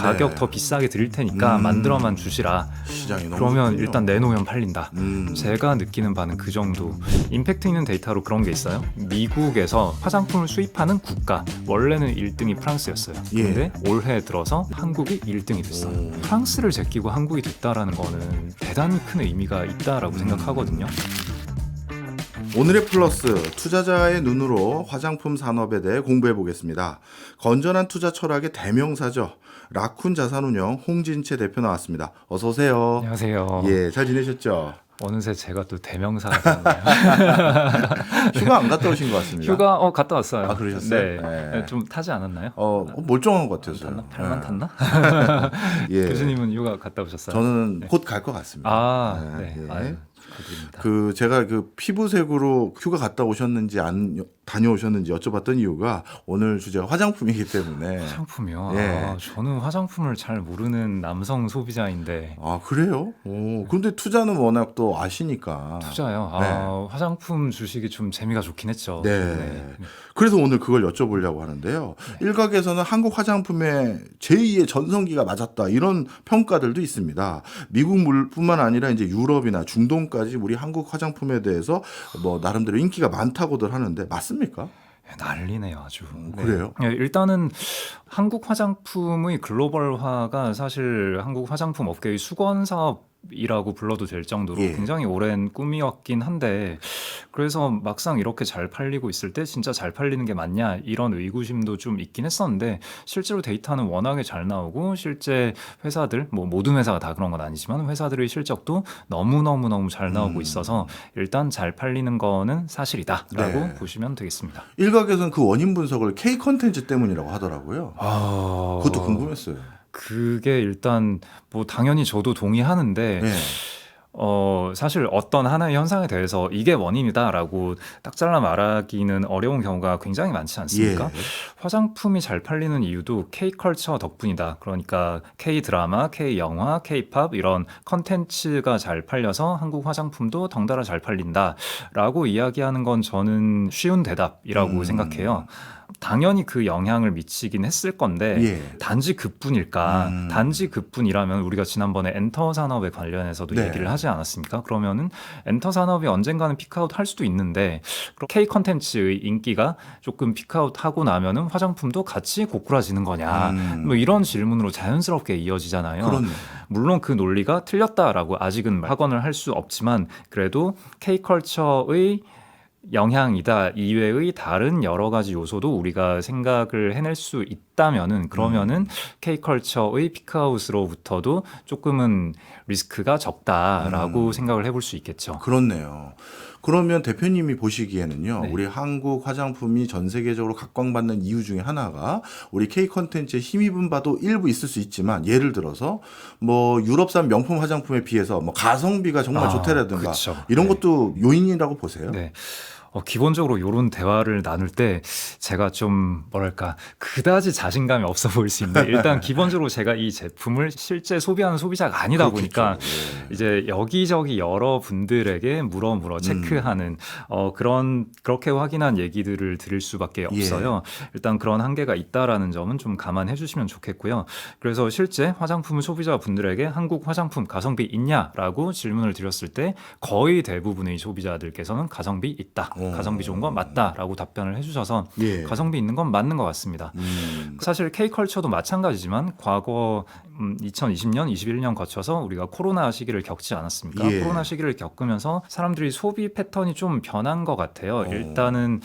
가격 네. 더 비싸게 드릴 테니까 만들어만 주시라. 시장이 너무 그러면 좋군요. 일단 내놓으면 팔린다. 음. 제가 느끼는 바는 그 정도. 임팩트 있는 데이터로 그런 게 있어요. 미국에서 화장품을 수입하는 국가 원래는 1등이 프랑스였어요. 예. 근데 올해 들어서 한국이 1등이 됐어요. 오. 프랑스를 제끼고 한국이 됐다라는 거는 대단히 큰 의미가 있다라고 생각하거든요. 오늘의 플러스, 투자자의 눈으로 화장품 산업에 대해 공부해 보겠습니다. 건전한 투자 철학의 대명사죠. 라쿤 자산운용 홍진채 대표 나왔습니다. 어서 오세요. 안녕하세요. 예, 잘 지내셨죠? 어느새 제가 또 대명사가 됐네요. 휴가 안 갔다 오신 것 같습니다. 휴가 갔다 왔어요. 아, 그러셨어요? 네. 네. 좀 타지 않았나요? 멀쩡한 것 같아서요. 탔나? 팔만 탔나? 예. 교수님은 휴가 갔다 오셨어요? 저는 곧 갈 것 같습니다. 아, 네. 예. 아유, 축하드립니다. 제가 피부색으로 휴가 갔다 오셨는지 다녀오셨는지 여쭤봤던 이유가 오늘 주제가 화장품이기 때문에. 화장품이요? 예. 아, 저는 화장품을 잘 모르는 남성 소비자인데 아, 그래요? 근데 투자는 워낙 또 아시니까. 투자요? 아, 화장품 주식이 좀 재미가 좋긴 했죠. 네. 그래서 오늘 그걸 여쭤보려고 하는데요. 일각에서는 한국 화장품의 제2의 전성기가 맞았다, 이런 평가들도 있습니다. 미국뿐만 아니라 이제 유럽이나 중동까지 우리 한국 화장품에 대해서 뭐 나름대로 인기가 많다고들 하는데 맞습니까? 난리네요, 아주. 네. 그래요? 네, 일단은 한국 화장품의 글로벌화가 사실 한국 화장품 업계의 수건 사업이라고 불러도 될 정도로 예. 굉장히 오랜 꿈이었긴 한데, 그래서 막상 이렇게 잘 팔리고 있을 때 진짜 잘 팔리는 게 맞냐 이런 의구심도 좀 있긴 했었는데, 실제로 데이터는 워낙에 잘 나오고 실제 회사들, 뭐 모든 회사가 다 그런 건 아니지만 회사들의 실적도 너무 잘 나오고 있어서 일단 잘 팔리는 거는 사실이다라고 네. 보시면 되겠습니다. 일각에서는 그 원인 분석을 K 컨텐츠 때문이라고 하더라고요. 그것도 궁금했어요. 그게 일단 뭐 당연히 저도 동의하는데 네. 사실 어떤 하나의 현상에 대해서 이게 원인이다라고 딱 잘라 말하기는 어려운 경우가 굉장히 많지 않습니까? 예. 화장품이 잘 팔리는 이유도 K컬처 덕분이다. 그러니까 K드라마, K영화, K팝 이런 컨텐츠가 잘 팔려서 한국 화장품도 덩달아 잘 팔린다라고 이야기하는 건 저는 쉬운 대답이라고 생각해요. 당연히 그 영향을 미치긴 했을 건데 예. 단지 그뿐일까? 단지 그뿐이라면 우리가 지난번에 엔터 산업에 관련해서도 네. 얘기를 하지 않았습니까? 그러면은 엔터 산업이 언젠가는 피크아웃 할 수도 있는데 K 컨텐츠의 인기가 조금 피크아웃 하고 나면은 화장품도 같이 고꾸라지는 거냐? 뭐 이런 질문으로 자연스럽게 이어지잖아요. 그렇네. 물론 그 논리가 틀렸다라고 아직은 확언을 할 수 없지만 그래도 K컬처의 영향이다 이외의 다른 여러 가지 요소도 우리가 생각을 해낼 수 있다면은 그러면은 K컬처의 피크아웃으로부터도 조금은 리스크가 적다라고 생각을 해볼 수 있겠죠. 그렇네요. 그러면 대표님이 보시기에는요, 네. 우리 한국 화장품이 전 세계적으로 각광받는 이유 중에 하나가 우리 K 컨텐츠에 힘입은 바도 일부 있을 수 있지만, 예를 들어서 뭐 유럽산 명품 화장품에 비해서 뭐 가성비가 정말 좋다라든가 그쵸. 이런 네. 것도 요인이라고 보세요. 네. 기본적으로 이런 대화를 나눌 때 제가 좀 뭐랄까 그다지 자신감이 없어 보일 수 있는데 일단 기본적으로 제가 이 제품을 실제 소비하는 소비자가 아니다 보니까 이제 여기저기 여러 분들에게 물어 체크하는 그렇게 확인한 얘기들을 드릴 수밖에 없어요. 일단 그런 한계가 있다라는 점은 좀 감안해 주시면 좋겠고요. 그래서 실제 화장품 소비자분들에게 한국 화장품 가성비 있냐라고 질문을 드렸을 때 거의 대부분의 소비자들께서는 가성비 있다. 가성비 좋은 건 맞다라고 답변을 해주셔서 예. 가성비 있는 건 맞는 것 같습니다. 사실 K컬처도 마찬가지지만 과거 2020년, 21년 거쳐서 우리가 코로나 시기를 겪지 않았습니까? 예. 코로나 시기를 겪으면서 사람들이 소비 패턴이 좀 변한 것 같아요. 일단은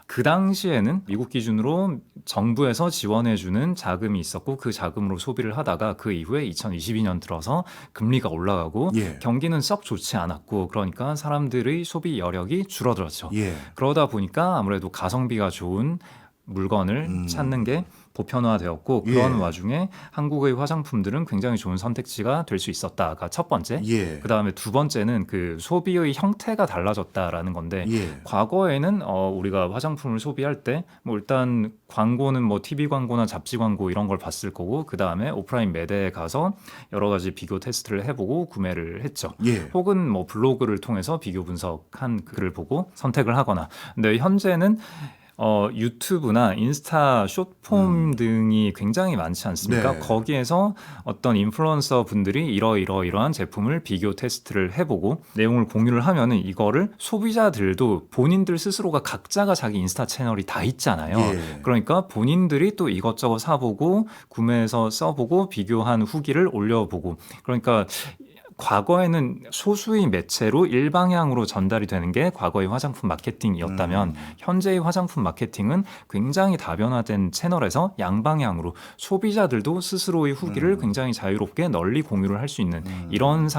그 당시에는 미국 기준으로 정부에서 지원해주는 자금이 있었고 그 자금으로 소비를 하다가 그 이후에 2022년 들어서 금리가 올라가고 예. 경기는 썩 좋지 않았고 그러니까 사람들의 소비 여력이 줄어들었죠. 예. 그러다 보니까 아무래도 가성비가 좋은 물건을 찾는 게 보편화되었고 그런 예. 와중에 한국의 화장품들은 굉장히 좋은 선택지가 될 수 있었다가 첫 번째. 예. 그 다음에 두 번째는 그 소비의 형태가 달라졌다라는 건데 예. 과거에는 우리가 화장품을 소비할 때 뭐 일단 광고는 뭐 TV 광고나 잡지 광고 이런 걸 봤을 거고 그 다음에 오프라인 매대에 가서 여러 가지 비교 테스트를 해보고 구매를 했죠. 예. 혹은 뭐 블로그를 통해서 비교 분석한 글을 보고 선택을 하거나. 근데 현재는 유튜브나 인스타 숏폼 등이 굉장히 많지 않습니까? 네. 거기에서 어떤 인플루언서 분들이 이러이러한 제품을 비교 테스트를 해보고 내용을 공유를 하면은 이거를 소비자들도 본인들 스스로가 각자가 자기 인스타 채널이 다 있잖아요. 예. 그러니까 본인들이 또 이것저것 사보고 구매해서 써보고 비교한 후기를 올려보고 그러니까 과거에는 소수의 매체로 일방향으로 전달이 되는 게 과거의 화장품 마케팅이었다면 현재의 화장품 마케팅은 굉장히 다변화된 채널에서 양방향으로 소비자들도 스스로의 후기를 굉장히 자유롭게 널리 공유를 할 수 있는 이런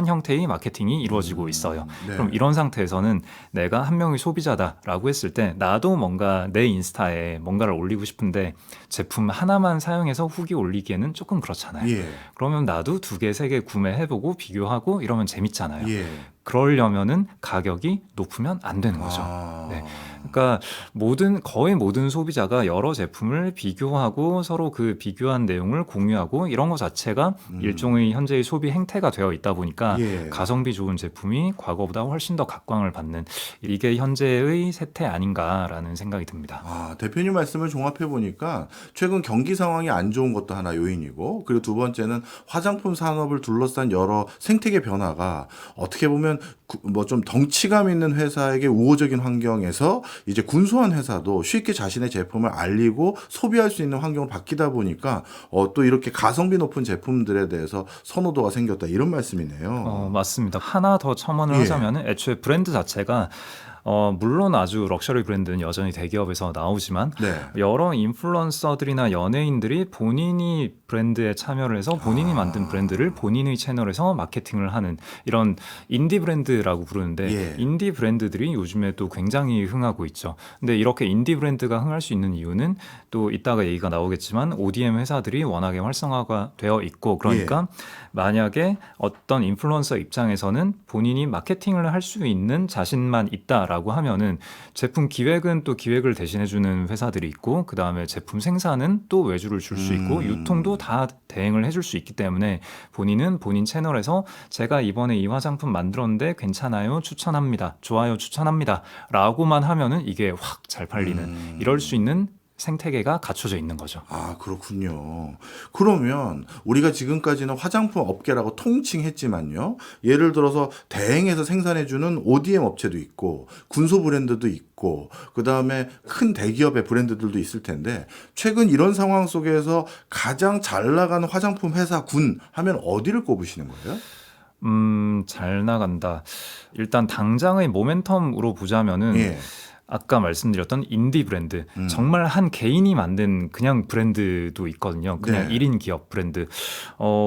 형태의 마케팅이 이루어지고 있어요. 네. 그럼 이런 상태에서는 내가 한 명의 소비자다라고 했을 때 나도 뭔가 내 인스타에 뭔가를 올리고 싶은데 제품 하나만 사용해서 후기 올리기에는 조금 그렇잖아요. 예. 그러면 나도 2개, 3개 구매해보고 비교하고 이러면 재밌잖아요. 예. 그러려면은 가격이 높으면 안 되는 거죠. 아. 네. 그러니까 거의 모든 소비자가 여러 제품을 비교하고 서로 그 비교한 내용을 공유하고 이런 것 자체가 일종의 현재의 소비 행태가 되어 있다 보니까 예. 가성비 좋은 제품이 과거보다 훨씬 더 각광을 받는 이게 현재의 세태 아닌가라는 생각이 듭니다. 아, 대표님 말씀을 종합해 보니까 최근 경기 상황이 안 좋은 것도 하나 요인이고, 그리고 두 번째는 화장품 산업을 둘러싼 여러 생태계 변화가 어떻게 보면 뭐 좀 덩치감 있는 회사에게 우호적인 환경에서 이제 군소한 회사도 쉽게 자신의 제품을 알리고 소비할 수 있는 환경을 바뀌다 보니까 또 이렇게 가성비 높은 제품들에 대해서 선호도가 생겼다, 이런 말씀이네요. 맞습니다. 하나 더 첨언을 예. 하자면 애초에 브랜드 자체가 물론 아주 럭셔리 브랜드는 여전히 대기업에서 나오지만 네. 여러 인플루언서들이나 연예인들이 본인이 브랜드에 참여를 해서 본인이 만든 브랜드를 본인의 채널에서 마케팅을 하는 이런 인디 브랜드라고 부르는데 예. 인디 브랜드들이 요즘에 또 굉장히 흥하고 있죠. 근데 이렇게 인디 브랜드가 흥할 수 있는 이유는 또 이따가 얘기가 나오겠지만 ODM 회사들이 워낙에 활성화가 되어 있고 그러니까 만약에 어떤 인플루언서 입장에서는 본인이 마케팅을 할 수 있는 자신만 있다라고 하면은 제품 기획은 또 기획을 대신해주는 회사들이 있고 그 다음에 제품 생산은 또 외주를 줄 수 있고 유통도 다 대행을 해줄 수 있기 때문에 본인은 본인 채널에서 제가 이번에 이 화장품 만들었는데 괜찮아요, 추천합니다, 좋아요, 추천합니다 라고만 하면은 이게 확 잘 팔리는 이럴 수 있는 생태계가 갖춰져 있는 거죠. 아, 그렇군요. 그러면 우리가 지금까지는 화장품 업계라고 통칭했지만요. 예를 들어서 대행해서 생산해주는 ODM 업체도 있고 군소 브랜드도 있고 그다음에 큰 대기업의 브랜드들도 있을 텐데 최근 이런 상황 속에서 가장 잘 나가는 화장품 회사 군 하면 어디를 꼽으시는 거예요? 잘 나간다. 일단 당장의 모멘텀으로 보자면은 예. 아까 말씀드렸던 인디 브랜드 정말 한 개인이 만든 그냥 브랜드도 있거든요. 그냥 네. 1인 기업 브랜드.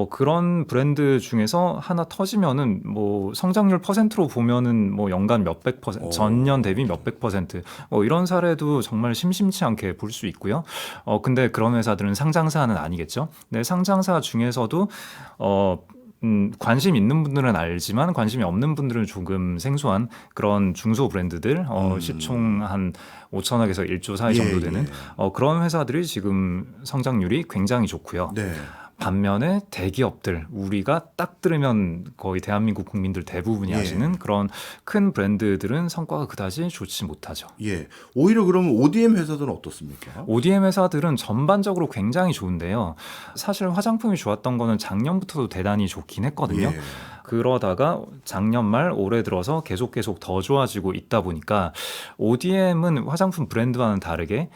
그런 브랜드 중에서 하나 터지면은 뭐 성장률 퍼센트로 보면은 뭐 연간 몇백 퍼센트, 전년 대비 몇백 퍼센트 이런 사례도 정말 심심치 않게 볼 수 있고요. 근데 그런 회사들은 상장사는 아니겠죠. 네, 상장사 중에서도 관심 있는 분들은 알지만 관심이 없는 분들은 조금 생소한 그런 중소 브랜드들 시총 한 5천억에서 1조 사이 정도 되는 그런 회사들이 지금 성장률이 굉장히 좋고요. 네. 반면에 대기업들 우리가 딱 들으면 거의 대한민국 국민들 대부분이 아시는 그런 큰 브랜드들은 성과가 그다지 좋지 못하죠. 예. 오히려 그러면 ODM 회사들은 어떻습니까? ODM 회사들은 전반적으로 굉장히 좋은데요. 사실 화장품이 좋았던 거는 작년부터도 대단히 좋긴 했거든요. 예. 그러다가 작년 말 올해 들어서 계속 더 좋아지고 있다 보니까 ODM은 화장품 브랜드와는 다르게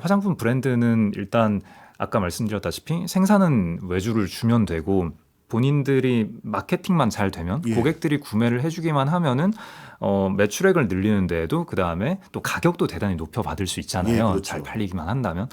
화장품 브랜드는 일단 아까 말씀드렸다시피 생산은 외주를 주면 되고 본인들이 마케팅만 잘 되면 고객들이 구매를 해주기만 하면은 매출액을 늘리는 데에도 그 다음에 또 가격도 대단히 높여 받을 수 있잖아요. 그렇죠. 잘 팔리기만 한다면.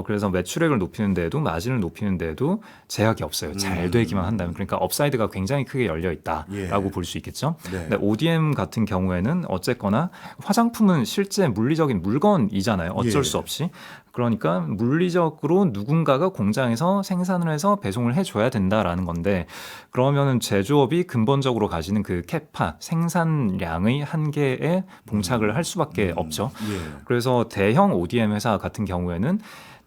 그래서 매출액을 높이는 데에도 마진을 높이는 데에도 제약이 없어요. 잘 되기만 한다면. 그러니까 업사이드가 굉장히 크게 열려 있다라고 볼 수 있겠죠. 네. 근데 ODM 같은 경우에는 어쨌거나 화장품은 실제 물리적인 물건이잖아요. 어쩔 수 없이. 그러니까 물리적으로 누군가가 공장에서 생산을 해서 배송을 해줘야 된다라는 건데 그러면은 제조업이 근본적으로 가지는 그 캐파 생산량의 한계에 봉착을 할 수밖에 없죠. 그래서 대형 ODM 회사 같은 경우에는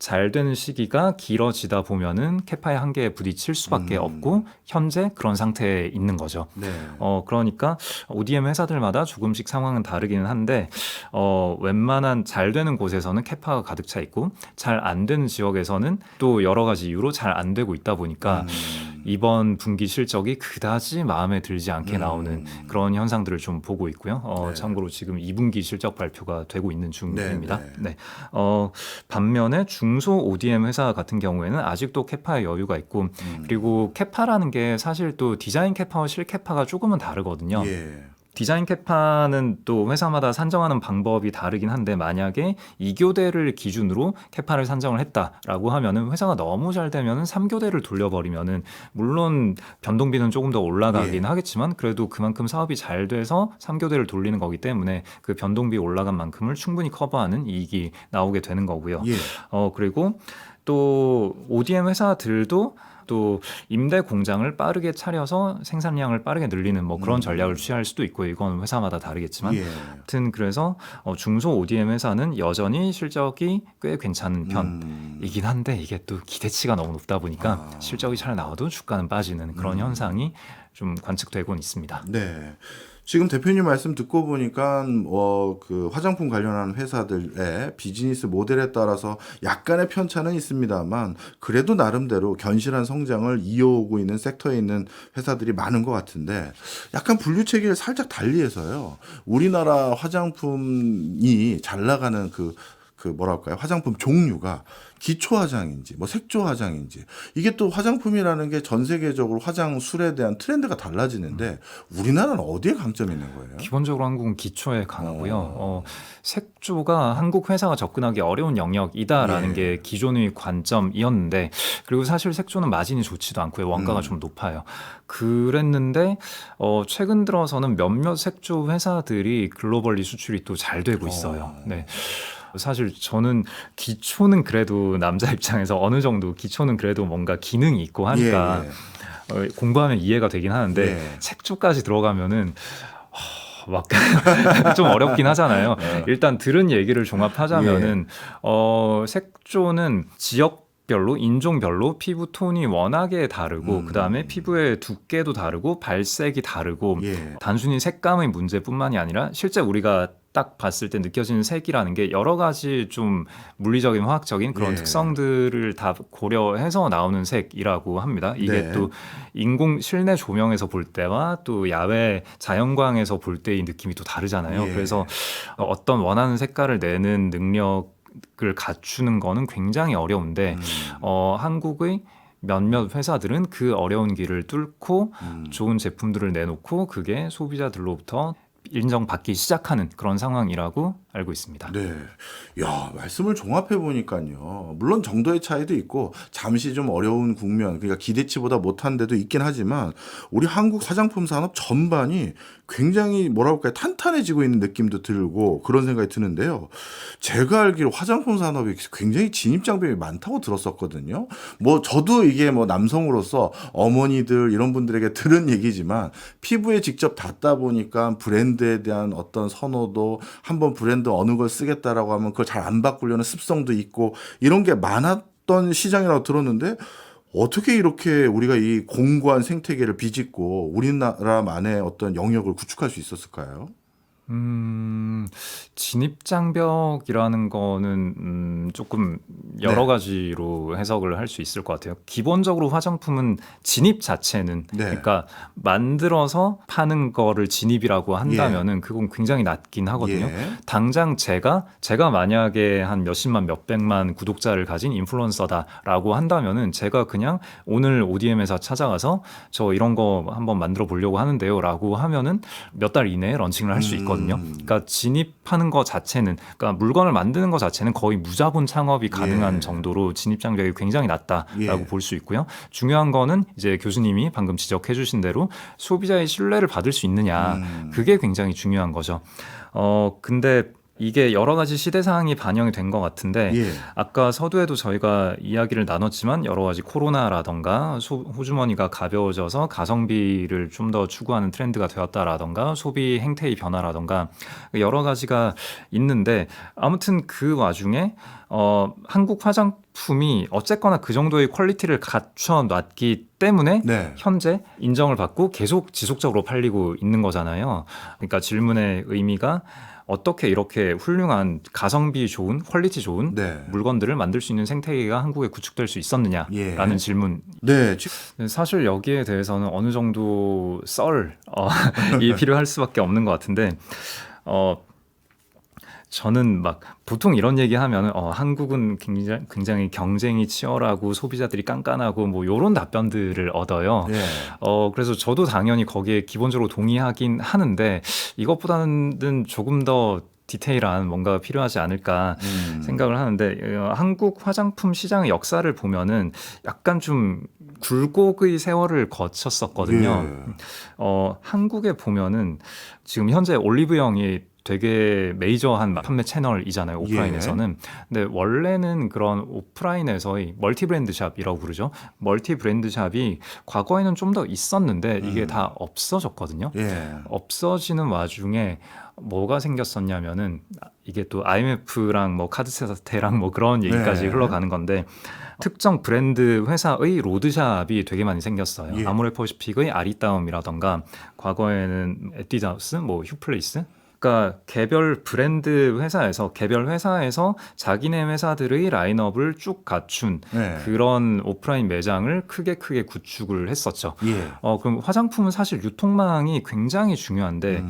잘 되는 시기가 길어지다 보면은 캐파의 한계에 부딪힐 수밖에 없고 현재 그런 상태에 있는 거죠. 네. 그러니까 ODM 회사들마다 조금씩 상황은 다르기는 한데 웬만한 잘 되는 곳에서는 캐파가 가득 차 있고 잘 안 되는 지역에서는 또 여러 가지 이유로 잘 안 되고 있다 보니까 이번 분기 실적이 그다지 마음에 들지 않게 나오는 그런 현상들을 좀 보고 있고요. 네. 참고로 지금 2분기 실적 발표가 되고 있는 중입니다. 네, 네. 반면에 중소 ODM 회사 같은 경우에는 아직도 캐파의 여유가 있고 그리고 캐파라는 게 사실 또 디자인 캐파와 실 캐파가 조금은 다르거든요. 예. 디자인 캐파는 또 회사마다 산정하는 방법이 다르긴 한데 만약에 2교대를 기준으로 캐파를 산정을 했다라고 하면은 회사가 너무 잘 되면은 3교대를 돌려버리면은 물론 변동비는 조금 더 올라가긴 예. 하겠지만 그래도 그만큼 사업이 잘 돼서 3교대를 돌리는 거기 때문에 그 변동비 올라간 만큼을 충분히 커버하는 이익이 나오게 되는 거고요. 예. 그리고 또 ODM 회사들도 또 임대 공장을 빠르게 차려서 생산량을 빠르게 늘리는 뭐 그런 전략을 취할 수도 있고 이건 회사마다 다르겠지만 예. 아무튼 그래서 중소 ODM 회사는 여전히 실적이 꽤 괜찮은 편이긴 한데 이게 또 기대치가 너무 높다 보니까 실적이 잘 나와도 주가는 빠지는 그런 현상이 좀 관측되곤 있습니다. 네. 지금 대표님 말씀 듣고 보니까 그 화장품 관련한 회사들의 비즈니스 모델에 따라서 약간의 편차는 있습니다만 그래도 나름대로 견실한 성장을 이어오고 있는 섹터에 있는 회사들이 많은 것 같은데 약간 분류 체계를 살짝 달리해서요. 우리나라 화장품이 잘 나가는 그 뭐랄까요? 화장품 종류가 기초 화장인지 뭐 색조 화장인지 이게 또 화장품이라는 게 전 세계적으로 화장술에 대한 트렌드가 달라지는데 우리나라는 어디에 강점이 있는 거예요? 기본적으로 한국은 기초에 강하고요. 색조가 한국 회사가 접근하기 어려운 영역이다라는 예. 게 기존의 관점이었는데 그리고 사실 색조는 마진이 좋지도 않고요. 원가가 좀 높아요. 그랬는데 최근 들어서는 몇몇 색조 회사들이 글로벌리 수출이 또 잘 되고 있어요. 네. 사실 저는 기초는 그래도 남자 입장에서 어느 정도 기초는 그래도 뭔가 기능이 있고 하니까 공부하면 이해가 되긴 하는데 예. 색조까지 들어가면은 막 좀 어렵긴 하잖아요. 일단 들은 얘기를 종합하자면은 색조는 지역별로 인종별로 피부 톤이 워낙에 다르고 그다음에 피부의 두께도 다르고 발색이 다르고 예. 단순히 색감의 문제뿐만이 아니라 실제 우리가 딱 봤을 때 느껴지는 색이라는 게 여러 가지 좀 물리적인 화학적인 그런 예. 특성들을 다 고려해서 나오는 색이라고 합니다. 이게 네. 또 인공 실내 조명에서 볼 때와 또 야외 자연광에서 볼 때의 느낌이 또 다르잖아요. 예. 그래서 어떤 원하는 색깔을 내는 능력을 갖추는 거는 굉장히 어려운데 한국의 몇몇 회사들은 그 어려운 길을 뚫고 좋은 제품들을 내놓고 그게 소비자들로부터 인정받기 시작하는 그런 상황이라고 알고 있습니다. 네. 야, 말씀을 종합해 보니까요. 물론 정도의 차이도 있고 잠시 좀 어려운 국면, 그러니까 기대치보다 못한 데도 있긴 하지만 우리 한국 화장품 산업 전반이 굉장히 뭐라 할까요? 탄탄해지고 있는 느낌도 들고 그런 생각이 드는데요. 제가 알기로 화장품 산업이 굉장히 진입장벽이 많다고 들었었거든요. 뭐 저도 이게 뭐 남성으로서 어머니들 이런 분들에게 들은 얘기지만 피부에 직접 닿다 보니까 브랜드에 대한 어떤 선호도 한번 브랜드 어느 걸 쓰겠다라고 하면 그걸 잘 안 바꾸려는 습성도 있고 이런 게 많았던 시장이라고 들었는데 어떻게 이렇게 우리가 이 공고한 생태계를 비집고 우리나라만의 어떤 영역을 구축할 수 있었을까요? 진입장벽이라는 거는 조금 여러 네. 가지로 해석을 할 수 있을 것 같아요. 기본적으로 화장품은 진입 자체는 네. 그러니까 만들어서 파는 거를 진입이라고 한다면은 그건 굉장히 낮긴 하거든요. 예. 당장 제가 만약에 한 몇십만 몇백만 구독자를 가진 인플루언서다라고 한다면은 제가 그냥 오늘 ODM 회사 찾아가서 저 이런 거 한번 만들어 보려고 하는데요라고 하면은 몇 달 이내에 런칭을 할 수 있거든요. 그러니까 진입하는 거 자체는 그러니까 물건을 만드는 거 자체는 거의 무자본 창업이 가능한 예. 정도로 진입 장벽이 굉장히 낮다라고 예. 볼 수 있고요. 중요한 거는 이제 교수님이 방금 지적해 주신 대로 소비자의 신뢰를 받을 수 있느냐. 그게 굉장히 중요한 거죠. 근데 이게 여러 가지 시대 상황이 반영이 된 것 같은데 예. 아까 서두에도 저희가 이야기를 나눴지만 여러 가지 코로나라던가 호주머니가 가벼워져서 가성비를 좀 더 추구하는 트렌드가 되었다라던가 소비 행태의 변화라던가 여러 가지가 있는데 아무튼 그 와중에 한국 화장품이 어쨌거나 그 정도의 퀄리티를 갖춰놨기 때문에 네. 현재 인정을 받고 계속 지속적으로 팔리고 있는 거잖아요. 그러니까 질문의 의미가 어떻게 이렇게 훌륭한 가성비 좋은 퀄리티 좋은 네. 물건들을 만들 수 있는 생태계가 한국에 구축될 수 있었느냐라는 예. 질문. 네. 사실 여기에 대해서는 어느 정도 이 필요할 수밖에 없는 것 같은데 저는 막 보통 이런 얘기하면 한국은 굉장히 경쟁이 치열하고 소비자들이 깐깐하고 뭐 이런 답변들을 얻어요. 예. 그래서 저도 당연히 거기에 기본적으로 동의하긴 하는데 이것보다는 조금 더 디테일한 뭔가가 필요하지 않을까 생각을 하는데 한국 화장품 시장의 역사를 보면은 약간 좀 굴곡의 세월을 거쳤었거든요. 예. 한국에 보면은 지금 현재 올리브영이 되게 메이저한 판매 채널이잖아요, 오프라인에서는. 근데 원래는 그런 오프라인에서의 멀티 브랜드 샵이라고 부르죠. 멀티 브랜드 샵이 과거에는 좀 더 있었는데 이게 다 없어졌거든요. 예. 없어지는 와중에 뭐가 생겼었냐면은 이게 또 IMF랑 뭐 카드사태랑 뭐 그런 얘기까지 네. 흘러가는 건데 특정 브랜드 회사의 로드샵이 되게 많이 생겼어요. 예. 아모레퍼시픽의 아리따움이라던가 과거에는 에뛰드하우스, 뭐 휴플레이스. 그러니까 개별 브랜드 회사에서 개별 회사에서 자기네 회사들의 라인업을 쭉 갖춘 네. 그런 오프라인 매장을 크게 구축을 했었죠. 예. 그럼 화장품은 사실 유통망이 굉장히 중요한데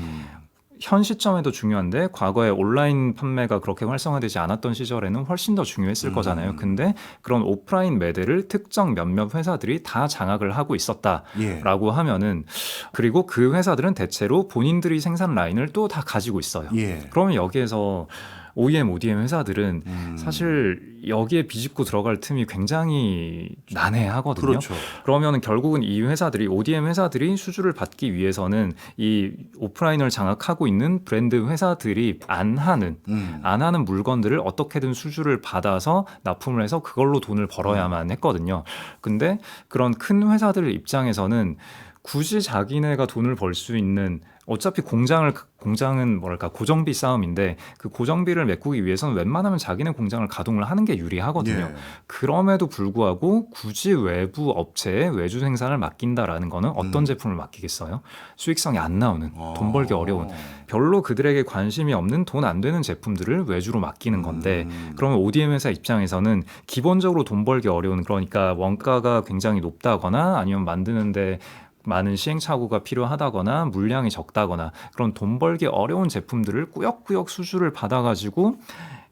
현 시점에도 중요한데 과거에 온라인 판매가 그렇게 활성화되지 않았던 시절에는 훨씬 더 중요했을 거잖아요. 근데 그런 오프라인 매대를 특정 몇몇 회사들이 다 장악을 하고 있었다라고 예. 하면은 그리고 그 회사들은 대체로 본인들이 생산 라인을 또 다 가지고 있어요. 예. 그러면 여기에서 OEM, ODM 회사들은 사실 여기에 비집고 들어갈 틈이 굉장히 난해하거든요. 그렇죠. 그러면 결국은 이 회사들이 ODM 회사들이 수주를 받기 위해서는 이 오프라인을 장악하고 있는 브랜드 회사들이 안 하는 물건들을 어떻게든 수주를 받아서 납품을 해서 그걸로 돈을 벌어야만 했거든요. 근데 그런 큰 회사들 입장에서는 굳이 자기네가 돈을 벌 수 있는 어차피 공장은 뭐랄까 고정비 싸움인데 그 고정비를 메꾸기 위해서는 웬만하면 자기네 공장을 가동을 하는 게 유리하거든요. 예. 그럼에도 불구하고 굳이 외부 업체에 외주 생산을 맡긴다라는 거는 어떤 제품을 맡기겠어요? 수익성이 안 나오는, 돈 벌기 어려운, 별로 그들에게 관심이 없는 돈 안 되는 제품들을 외주로 맡기는 건데 그러면 ODM 회사 입장에서는 기본적으로 돈 벌기 어려운, 그러니까 원가가 굉장히 높다거나 아니면 만드는데 많은 시행착오가 필요하다거나 물량이 적다거나 그런 돈 벌기 어려운 제품들을 꾸역꾸역 수주를 받아가지고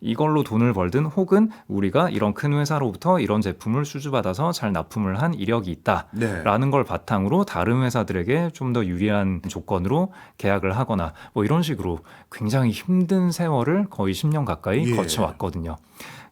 이걸로 돈을 벌든 혹은 우리가 이런 큰 회사로부터 이런 제품을 수주받아서 잘 납품을 한 이력이 있다라는 네. 걸 바탕으로 다른 회사들에게 좀 더 유리한 조건으로 계약을 하거나 뭐 이런 식으로 굉장히 힘든 세월을 거의 10년 가까이 예. 거쳐왔거든요.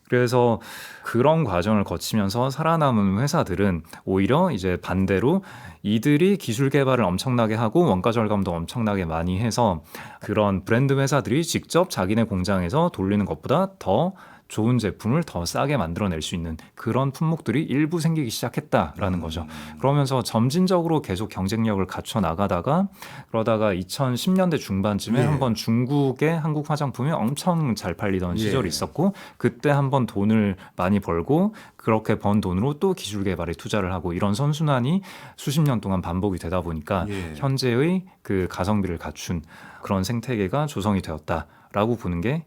그래서 그런 과정을 거치면서 살아남은 회사들은 오히려 이제 반대로 이들이 기술 개발을 엄청나게 하고 원가 절감도 엄청나게 많이 해서 그런 브랜드 회사들이 직접 자기네 공장에서 돌리는 것보다 더 좋은 제품을 더 싸게 만들어낼 수 있는 그런 품목들이 일부 생기기 시작했다라는 거죠. 그러면서 점진적으로 계속 경쟁력을 갖춰 나가다가 그러다가 2010년대 중반쯤에 예. 한번 중국의 한국 화장품이 엄청 잘 팔리던 시절이 있었고 그때 한번 돈을 많이 벌고 그렇게 번 돈으로 또 기술 개발에 투자를 하고 이런 선순환이 수십 년 동안 반복이 되다 보니까 예. 현재의 그 가성비를 갖춘 그런 생태계가 조성이 되었다라고 보는 게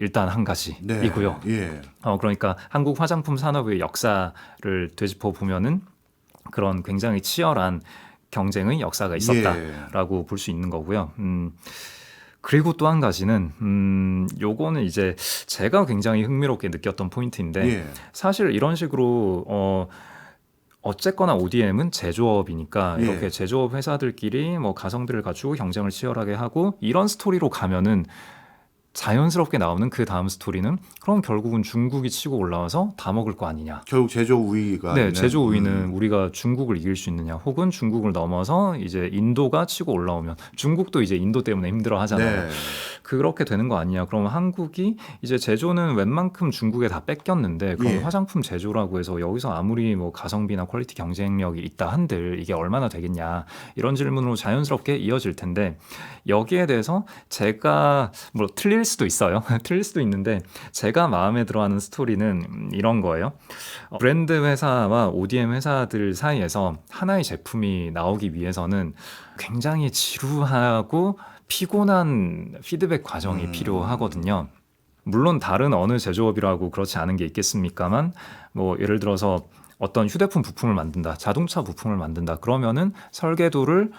일단 한 가지이고요. 네. 예. 그러니까 한국 화장품 산업의 역사를 되짚어 보면은 그런 굉장히 치열한 경쟁의 역사가 있었다라고 볼 수 있는 거고요. 그리고 또 한 가지는 요거는 이제 제가 굉장히 흥미롭게 느꼈던 포인트인데 예. 사실 이런 식으로 어쨌거나 ODM은 제조업이니까 예. 이렇게 제조업 회사들끼리 뭐 가성비를 갖추고 경쟁을 치열하게 하고 이런 스토리로 가면은 자연스럽게 나오는 그 다음 스토리는 그럼 결국은 중국이 치고 올라와서 다 먹을 거 아니냐. 결국 제조 우위가 네, 있는. 제조 우위는 우리가 중국을 이길 수 있느냐, 혹은 중국을 넘어서 이제 인도가 치고 올라오면 중국도 이제 인도 때문에 힘들어 하잖아요. 네. 그렇게 되는 거 아니냐. 그러면 한국이 이제 제조는 웬만큼 중국에 다 뺏겼는데 그럼 예. 화장품 제조라고 해서 여기서 아무리 뭐 가성비나 퀄리티 경쟁력이 있다 한들 이게 얼마나 되겠냐. 이런 질문으로 자연스럽게 이어질 텐데 여기에 대해서 제가 뭐 틀릴 수도 있어요. 틀릴 수도 있는데 제가 마음에 들어하는 스토리는 이런 거예요. 브랜드 회사와 ODM 회사들 사이에서 하나의 제품이 나오기 위해서는 굉장히 지루하고 피곤한 피드백 과정이 필요하거든요. 물론 다른 어느 제조업이라고 그렇지 않은 게 있겠습니까만 뭐 예를 들어서 어떤 휴대폰 부품을 만든다, 자동차 부품을 만든다. 그러면은 설계도를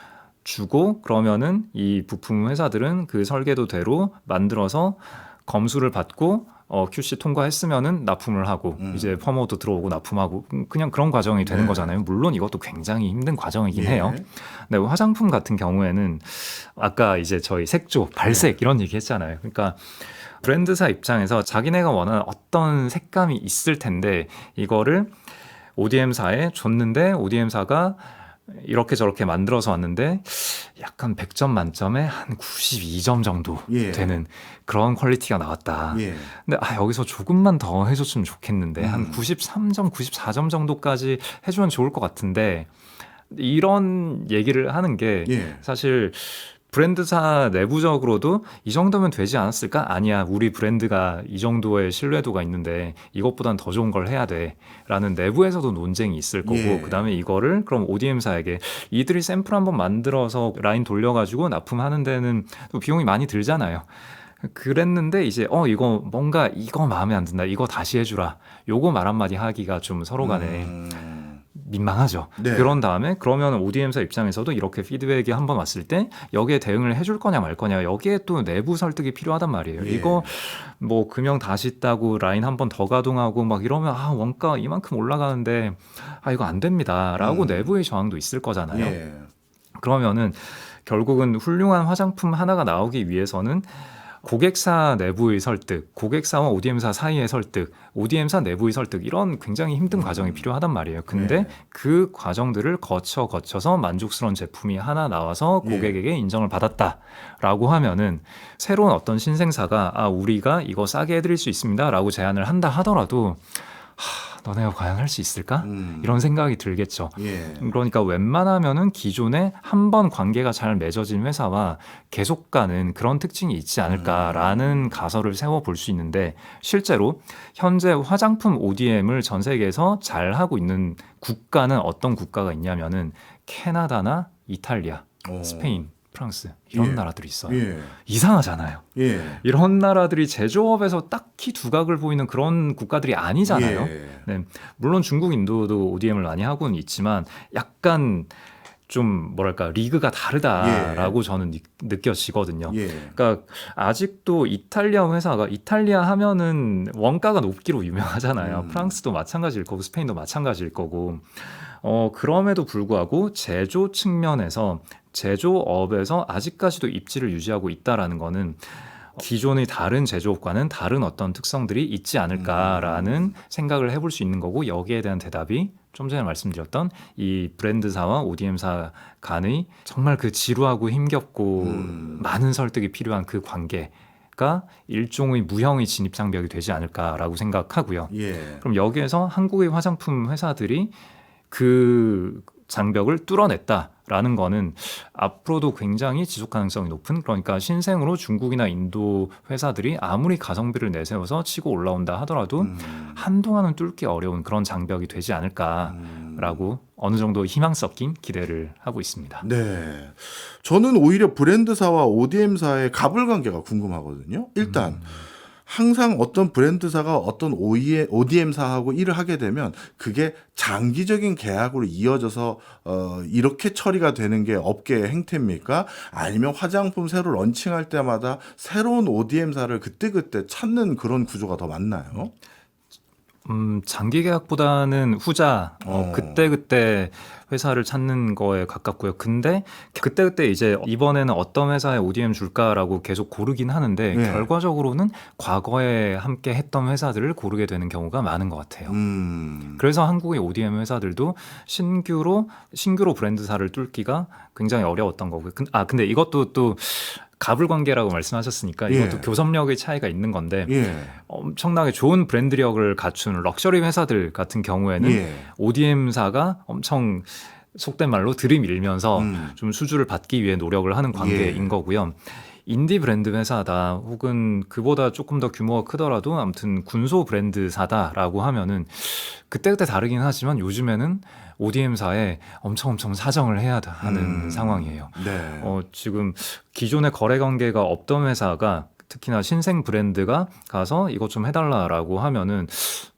주고 그러면은 이 부품 회사들은 그 설계도대로 만들어서 검수를 받고 QC 통과했으면은 납품을 하고 이제 펌웨어도 들어오고 납품하고 그냥 그런 과정이 되는 네. 거잖아요. 물론 이것도 굉장히 힘든 과정이긴 예. 해요. 네, 화장품 같은 경우에는 아까 이제 저희 색조, 발색 이런 얘기 했잖아요. 그러니까 브랜드사 입장에서 자기네가 원하는 어떤 색감이 있을 텐데 이거를 ODM사에 줬는데 ODM사가 이렇게 저렇게 만들어서 왔는데 약간 100점 만점에 한 92점 정도 예. 되는 그런 퀄리티가 나왔다. 예. 근데 여기서 조금만 더 해줬으면 좋겠는데 한 93점, 94점 정도까지 해주면 좋을 것 같은데 이런 얘기를 하는 게 예. 사실 브랜드사 내부적으로도 이 정도면 되지 않았을까? 아니야, 우리 브랜드가 이 정도의 신뢰도가 있는데 이것보단 더 좋은 걸 해야 돼 라는 내부에서도 논쟁이 있을 거고 예. 그다음에 이거를 그럼 ODM사에게 이들이 샘플 한번 만들어서 라인 돌려가지고 납품하는 데는 또 비용이 많이 들잖아요. 그랬는데 이제 이거 뭔가 이거 마음에 안 든다, 이거 다시 해주라, 요거 말 한마디 하기가 좀 서로 간에 민망하죠. 네. 그런 다음에 그러면 ODM사 입장에서도 이렇게 피드백이 한번 왔을 때 여기에 대응을 해줄 거냐 말 거냐, 여기에 또 내부 설득이 필요하단 말이에요. 예. 이거 뭐 금형 다시 따고 라인 한번 더 가동하고 막 이러면 원가 이만큼 올라가는데 이거 안 됩니다 라고 내부의 저항도 있을 거잖아요. 예. 그러면은 결국은 훌륭한 화장품 하나가 나오기 위해서는 고객사 내부의 설득, 고객사와 ODM사 사이의 설득, ODM사 내부의 설득, 이런 굉장히 힘든 과정이 필요하단 말이에요. 근데 네. 그 과정들을 거쳐서 만족스러운 제품이 하나 나와서 고객에게 인정을 받았다라고 하면은 새로운 어떤 신생사가 우리가 이거 싸게 해드릴 수 있습니다라고 제안을 한다 하더라도 너네가 과연 할 수 있을까? 이런 생각이 들겠죠. 예. 그러니까 웬만하면은 기존에 한 번 관계가 잘 맺어진 회사와 계속 가는 그런 특징이 있지 않을까라는 가설을 세워볼 수 있는데 실제로 현재 화장품 ODM을 전 세계에서 잘 하고 있는 국가는 어떤 국가가 있냐면은 캐나다나 이탈리아, 스페인, 프랑스 이런 예. 나라들이 있어요. 예. 이상하잖아요. 예. 이런 나라들이 제조업에서 딱히 두각을 보이는 그런 국가들이 아니잖아요. 예. 네, 물론 중국, 인도도 ODM을 많이 하고는 있지만 약간 좀 뭐랄까 리그가 다르다라고 저는 느껴지거든요. 예. 그러니까 아직도 이탈리아 회사가 이탈리아 하면은 원가가 높기로 유명하잖아요. 프랑스도 마찬가지일 거고 스페인도 마찬가지일 거고 그럼에도 불구하고 제조 측면에서 제조업에서 아직까지도 입지를 유지하고 있다라는 거는 기존의 다른 제조업과는 다른 어떤 특성들이 있지 않을까라는 생각을 해볼 수 있는 거고 여기에 대한 대답이 좀 전에 말씀드렸던 이 브랜드사와 ODM사 간의 정말 그 지루하고 힘겹고 많은 설득이 필요한 그 관계가 일종의 무형의 진입장벽이 되지 않을까라고 생각하고요. 예. 그럼 여기에서 한국의 화장품 회사들이 그 장벽을 뚫어냈다라는 거는 앞으로도 굉장히 지속 가능성이 높은, 그러니까 신생으로 중국이나 인도 회사들이 아무리 가성비를 내세워서 치고 올라온다 하더라도 한동안은 뚫기 어려운 그런 장벽이 되지 않을까라고 어느 정도 희망 섞인 기대를 하고 있습니다. 네. 저는 오히려 브랜드사와 ODM사의 갑을 관계가 궁금하거든요. 일단 항상 어떤 브랜드사가 어떤 ODM사하고 일을 하게 되면 그게 장기적인 계약으로 이어져서 이렇게 처리가 되는 게 업계의 행태입니까? 아니면 화장품 새로 런칭할 때마다 새로운 ODM사를 그때그때 찾는 그런 구조가 더 맞나요? 장기 계약보다는 후자, 그때그때 회사를 찾는 거에 가깝고요. 근데 그때그때 이제 이번에는 어떤 회사에 ODM 줄까라고 계속 고르긴 하는데 예. 결과적으로는 과거에 함께 했던 회사들을 고르게 되는 경우가 많은 것 같아요. 그래서 한국의 ODM 회사들도 신규로 브랜드사를 뚫기가 굉장히 어려웠던 거고요. 근데 이것도 또 갑을 관계라고 말씀하셨으니까 이것도 예. 교섭력의 차이가 있는 건데 예. 엄청나게 좋은 브랜드력을 갖춘 럭셔리 회사들 같은 경우에는 예. ODM사가 엄청 속된 말로 들이밀면서 좀 수주를 받기 위해 노력을 하는 관계인 예. 거고요. 인디 브랜드 회사다 혹은 그보다 조금 더 규모가 크더라도 아무튼 군소 브랜드사다라고 하면은 그때그때 다르긴 하지만 요즘에는 ODM사에 엄청 사정을 해야 하는 상황이에요. 네. 지금 기존의 거래 관계가 없던 회사가 특히나 신생 브랜드가 가서 이것 좀 해달라라고 하면은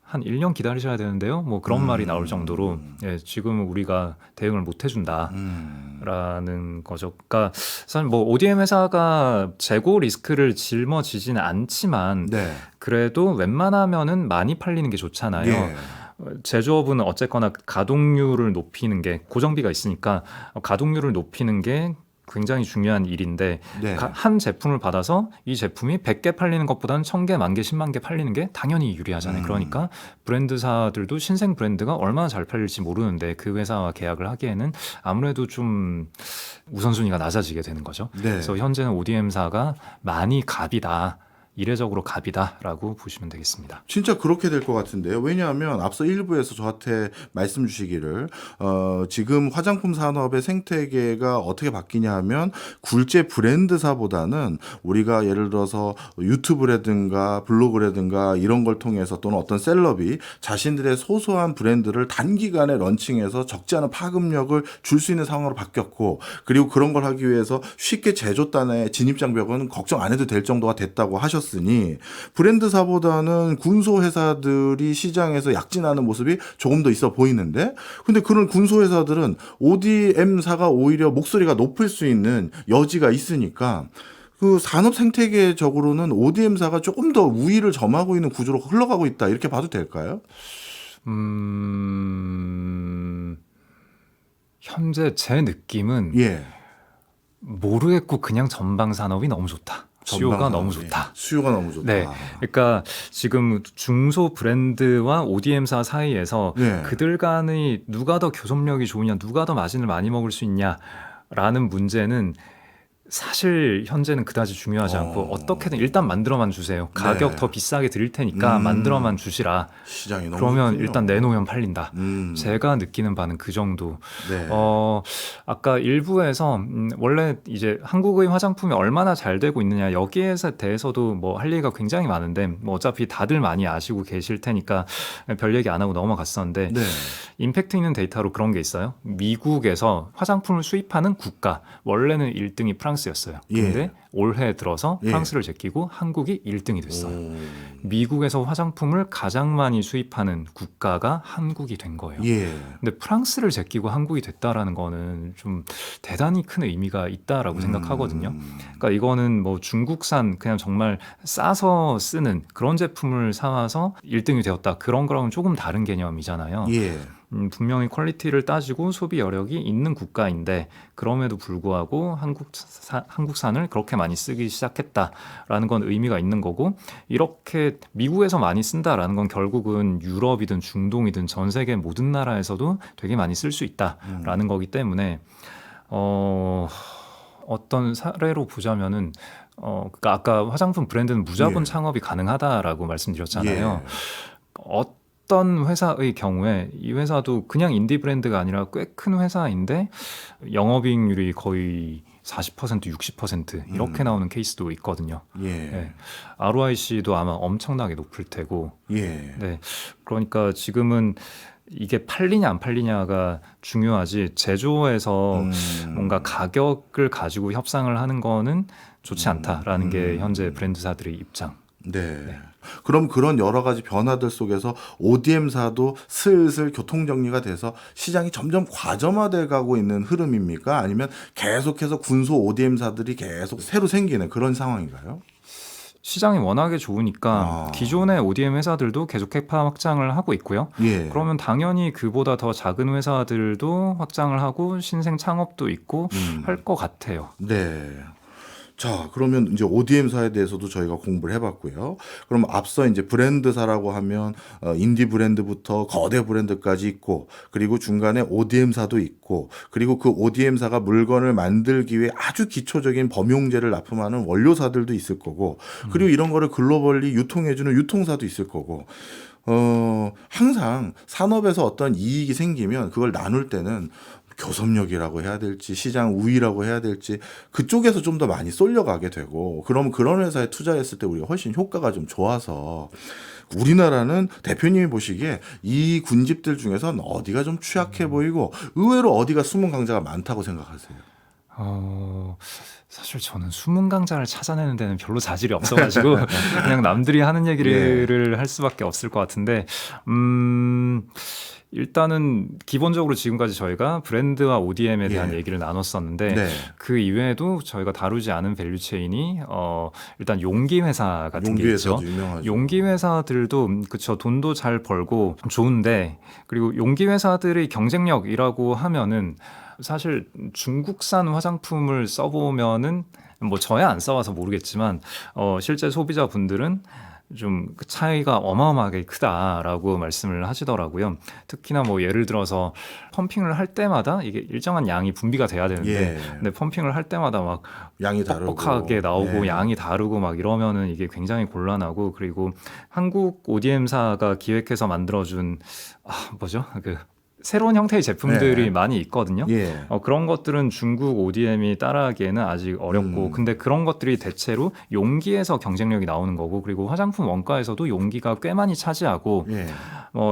한 1년 기다리셔야 되는데요. 뭐 그런 말이 나올 정도로 지금 우리가 대응을 못 해준다라는 거죠. 그러니까 사실 뭐 ODM 회사가 재고 리스크를 짊어지지는 않지만 네. 그래도 웬만하면은 많이 팔리는 게 좋잖아요. 예. 제조업은 어쨌거나 가동률을 높이는 게 고정비가 있으니까 가동률을 높이는 게 굉장히 중요한 일인데 네. 한 제품을 받아서 이 제품이 100개 팔리는 것보다는 1000개, 10,000개, 10만 개 팔리는 게 당연히 유리하잖아요. 그러니까 브랜드사들도 신생 브랜드가 얼마나 잘 팔릴지 모르는데 그 회사와 계약을 하기에는 아무래도 좀 우선순위가 낮아지게 되는 거죠. 네. 그래서 현재는 ODM사가 많이 갑이다. 이례적으로 갑이다라고 보시면 되겠습니다. 진짜 그렇게 될 것 같은데요. 왜냐하면 앞서 일부에서 저한테 말씀 주시기를 지금 화장품 산업의 생태계가 어떻게 바뀌냐 하면 굴제 브랜드사보다는 우리가 예를 들어서 유튜브라든가 블로그라든가 이런 걸 통해서 또는 어떤 셀럽이 자신들의 소소한 브랜드를 단기간에 런칭해서 적지 않은 파급력을 줄 수 있는 상황으로 바뀌었고, 그리고 그런 걸 하기 위해서 쉽게 제조단의 진입장벽은 걱정 안 해도 될 정도가 됐다고 하셨습니다. 으니 브랜드사보다는 군소 회사들이 시장에서 약진하는 모습이 조금 더 있어 보이는데, 근데 그런 군소 회사들은 ODM사가 오히려 목소리가 높을 수 있는 여지가 있으니까 그 산업 생태계적으로는 ODM사가 조금 더 우위를 점하고 있는 구조로 흘러가고 있다, 이렇게 봐도 될까요? 현재 제 느낌은 예. 모르겠고 그냥 전방 산업이 너무 좋다. 수요가 너무 좋다. 수요가 너무 좋다. 네, 그러니까 지금 중소 브랜드와 ODM사 사이에서 네. 그들 간의 누가 더 교섭력이 좋으냐, 누가 더 마진을 많이 먹을 수 있냐라는 문제는 사실 현재는 그다지 중요하지 않고 어떻게든 일단 만들어만 주세요. 가격 네. 더 비싸게 드릴 테니까 만들어만 주시라. 시장이 너무 그러면 좋군요. 일단 내놓으면 팔린다. 제가 느끼는 바는 그 정도. 네. 아까 일부에서 원래 이제 한국의 화장품이 얼마나 잘 되고 있느냐 여기에 대해서도 뭐 할 얘기가 굉장히 많은데 뭐 어차피 다들 많이 아시고 계실 테니까 별 얘기 안 하고 넘어갔었는데 네. 임팩트 있는 데이터로 그런 게 있어요. 미국에서 화장품을 수입하는 국가 원래는 1등이 프랑스였어요. 근데 예. 올해 들어서 예. 프랑스를 제끼고 한국이 1등이 됐어요. 미국에서 화장품을 가장 많이 수입하는 국가가 한국이 된 거예요. 예. 근데 프랑스를 제끼고 한국이 됐다라는 거는 좀 대단히 큰 의미가 있다라고 생각하거든요. 그러니까 이거는 뭐 중국산 그냥 정말 싸서 쓰는 그런 제품을 사와서 1등이 되었다. 그런 거랑은 조금 다른 개념이잖아요. 예. 분명히 퀄리티를 따지고 소비 여력이 있는 국가인데 그럼에도 불구하고 한국산을 그렇게 많이 쓰기 시작했다라는 건 의미가 있는 거고, 이렇게 미국에서 많이 쓴다라는 건 결국은 유럽이든 중동이든 전 세계 모든 나라에서도 되게 많이 쓸 수 있다라는 거기 때문에 어떤 사례로 보자면은 그러니까 아까 화장품 브랜드는 무자본 예. 창업이 가능하다라고 말씀드렸잖아요. 예. 어떤 회사의 경우에 이 회사도 그냥 인디 브랜드가 아니라 꽤 큰 회사인데 영업이익률이 거의 40%, 60% 이렇게 나오는 케이스도 있거든요. 예. 네. ROIC도 아마 엄청나게 높을 테고. 예. 네. 그러니까 지금은 이게 팔리냐 안 팔리냐가 중요하지 제조에서 뭔가 가격을 가지고 협상을 하는 거는 좋지 않다라는 게 현재 브랜드사들의 입장. 네. 그럼 그런 여러 가지 변화들 속에서 ODM사도 슬슬 교통정리가 돼서 시장이 점점 과점화돼 가고 있는 흐름입니까? 아니면 계속해서 군소 ODM사들이 계속 새로 생기는 그런 상황인가요? 시장이 워낙에 좋으니까 아. 기존의 ODM 회사들도 계속 캐파 확장을 하고 있고요. 예. 그러면 당연히 그보다 더 작은 회사들도 확장을 하고 신생 창업도 있고 할 것 같아요. 네. 자, 그러면 이제 ODM사에 대해서도 저희가 공부를 해봤고요. 그럼 앞서 이제 브랜드사라고 하면 인디 브랜드부터 거대 브랜드까지 있고, 그리고 중간에 ODM사도 있고, 그리고 그 ODM사가 물건을 만들기 위해 아주 기초적인 범용재를 납품하는 원료사들도 있을 거고, 그리고 이런 거를 글로벌리 유통해주는 유통사도 있을 거고, 항상 산업에서 어떤 이익이 생기면 그걸 나눌 때는 교섭력이라고 해야 될지 시장 우위라고 해야 될지 그쪽에서 좀 더 많이 쏠려가게 되고, 그럼 그런 회사에 투자했을 때 우리가 훨씬 효과가 좀 좋아서, 우리나라는 대표님이 보시기에 이 군집들 중에선 어디가 좀 취약해 보이고 의외로 어디가 숨은 강자가 많다고 생각하세요? 사실 저는 숨은 강자를 찾아내는 데는 별로 자질이 없어가지고 그냥 남들이 하는 얘기를 할 수밖에 없을 것 같은데, 일단은 기본적으로 지금까지 저희가 브랜드와 ODM에 대한 예. 얘기를 나눴었는데, 네. 그 이외에도 저희가 다루지 않은 밸류체인이 일단 용기 회사 같은 게 있죠. 용기회사도 유명하죠. 용기 회사들도 그쵸, 돈도 잘 벌고 좋은데, 그리고 용기 회사들의 경쟁력이라고 하면은 사실 중국산 화장품을 써보면은 뭐 저야 안 써봐서 모르겠지만 실제 소비자분들은 좀 그 차이가 어마어마하게 크다라고 말씀을 하시더라고요. 특히나 뭐 예를 들어서 펌핑을 할 때마다 이게 일정한 양이 분비가 돼야 되는데, 예. 근데 펌핑을 할 때마다 막 양이 다르고 뻑뻑하게 나오고 예. 양이 다르고 막 이러면은 이게 굉장히 곤란하고, 그리고 한국 ODM사가 기획해서 만들어준 뭐죠? 그 새로운 형태의 제품들이 네. 많이 있거든요. 예. 그런 것들은 중국 ODM이 따라하기에는 아직 어렵고, 근데 그런 것들이 대체로 용기에서 경쟁력이 나오는 거고, 그리고 화장품 원가에서도 용기가 꽤 많이 차지하고, 예.